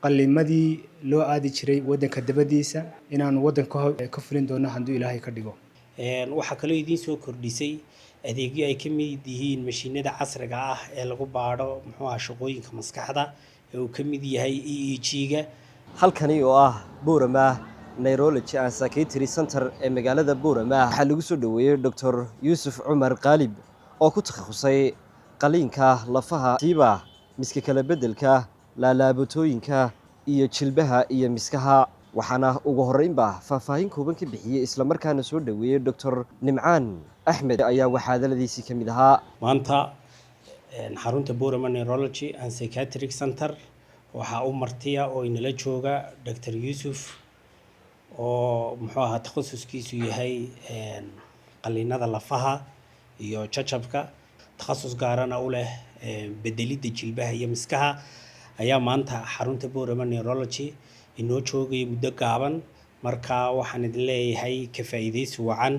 qalliimadii loo aadi jiray waddanka dabadiisa inaan waddanka ka fulin doono hadduu Ilaahay ka dhigo. Waxaa kaloo idiin soo kordhisay adeegyo ay ka mid yihiin mashiinada casriga ah ee lagu baadho shaqooyinka maskaxda ee uu ka mid yahay EEG-ga. halkani oo ah Boorama Neurology and Psychiatry Center ee magaalada Boorama waxaa lagu soo dhaweeyay Dr. Yuusuf Cumar Qaalib oo ku takhasusay qaliinka lafaha tiiba miska kala bedelka laalaabatooyinka iyo jilbaha iyo miskaha waxaana ugu horeynba faahfaahin kooban ka bixiyay isla markaana soo dhaweeyay Dr. Nimcaan Axmed ayaa waxaadaladiisii ka mid ahaa maanta xarunta Boorama Neurology and Psychiatric Center waxaa u martiya oo inala jooga Dr. Yuusuf oo takhasuskiisu yahay qaliinada lafaha iyo jajabka takhasus gaarana u leh bedelida jilbaha iyo miskaha ayaa maanta xarunta Boorama Neurology inoo joogay muddo gaaban marka waxaan idin leeyahay ka faa'iideysi wacan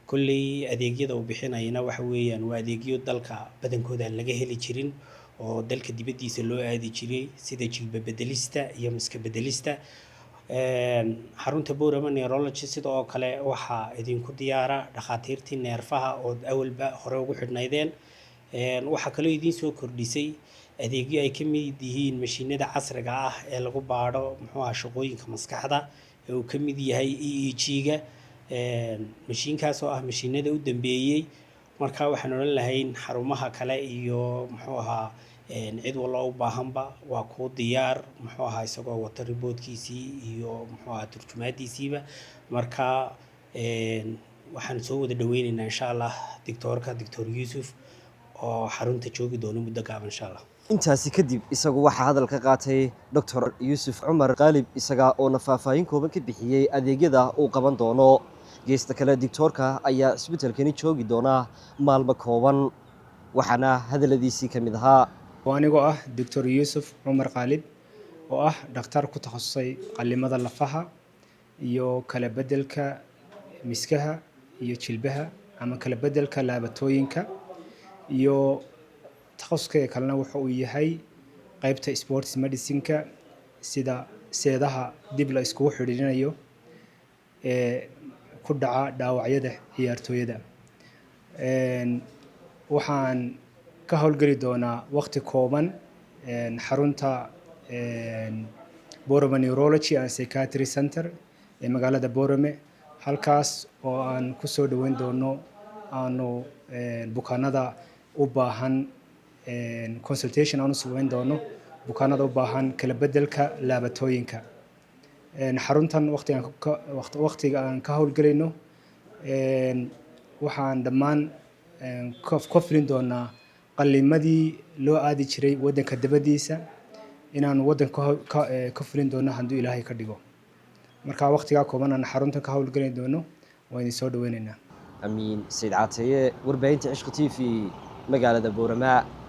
kulley adeegyada uu bixinayna waxa weeyaan waa adeegyo dalka badankooda aan laga heli jirin oo dalka dibadiisa loo aadi jiray sida jilba bedelista iyo miska bedelista xarunta Boorama Neurology sidoo kale waxa idinku diyaara dhakhaatiirtii neerfaha oo awalba hore ugu xidhnaydeen waxa kaloo idiin soo kordhisay adeegyo ay ka mid yihiin mashiinada casriga ah ee lagu baadho shaqooyinka maskaxda ee uu ka mid yahay EEG-ga mashiinkaas oo ah mashiinada u dambeeyay marka waxaan oran lahayn xarumaha kale iyo cid walba u baahanba waa ku diyaar isagoo wata reportkiisii iyo turjumaadiisiiba marka waxaan soo wada dhaweynaynaa insha Allah Dr. Yuusuf oo xarunta joogi doono muddo gaaban insha Allah. intaasi kadib isagu waxaa hadal ka qaatay Dr. Yuusuf Cumar Qaalib isaga oo faahfaahin kooban ka bixiyay adeegyada uu qaban doono geesta kale doctorka ayaa isbitaalkani joogi doona maalmo kooban waxaana hadaladiisii ka mid ahaa anigoo ah Dr. Yuusuf Cumar Qaalib oo ah dhakhtar ku takhasusay qalliimada lafaha iyo kala bedelka miskaha iyo jilbaha ama kala bedelka laabatooyinka iyo takhasuska kalena waxa uu yahay qaybta sports medicine-ka sida seedaha dib la isku xiriirinayo ku dhaca dhaawacyada ciyaartooyada waxaan ka howlgali doonaa waqti kooban xarunta Boorama Neurology and Psychiatry Center ee magaalada Boorame halkaas oo aan ku soo dhaweyn doono aanu bukaanada u baahan consultation aanu sameyn doono bukaanada u baahan kala bedelka laabatooyinka xaruntan waqtiga aan ka howlgalayno waxaan dhammaan ka fulin doonaa qalliimadii loo aadi jiray waddanka dabadiisa inaan waddanka ka fulin doono hadduu Ilaahay ka dhigo marka waqtiga kooban aan xaruntan ka howlgalay doono waan idin soo dhaweynaynaa Amiin Said Caataye warbaahinta Cishq TV magaalada Boorama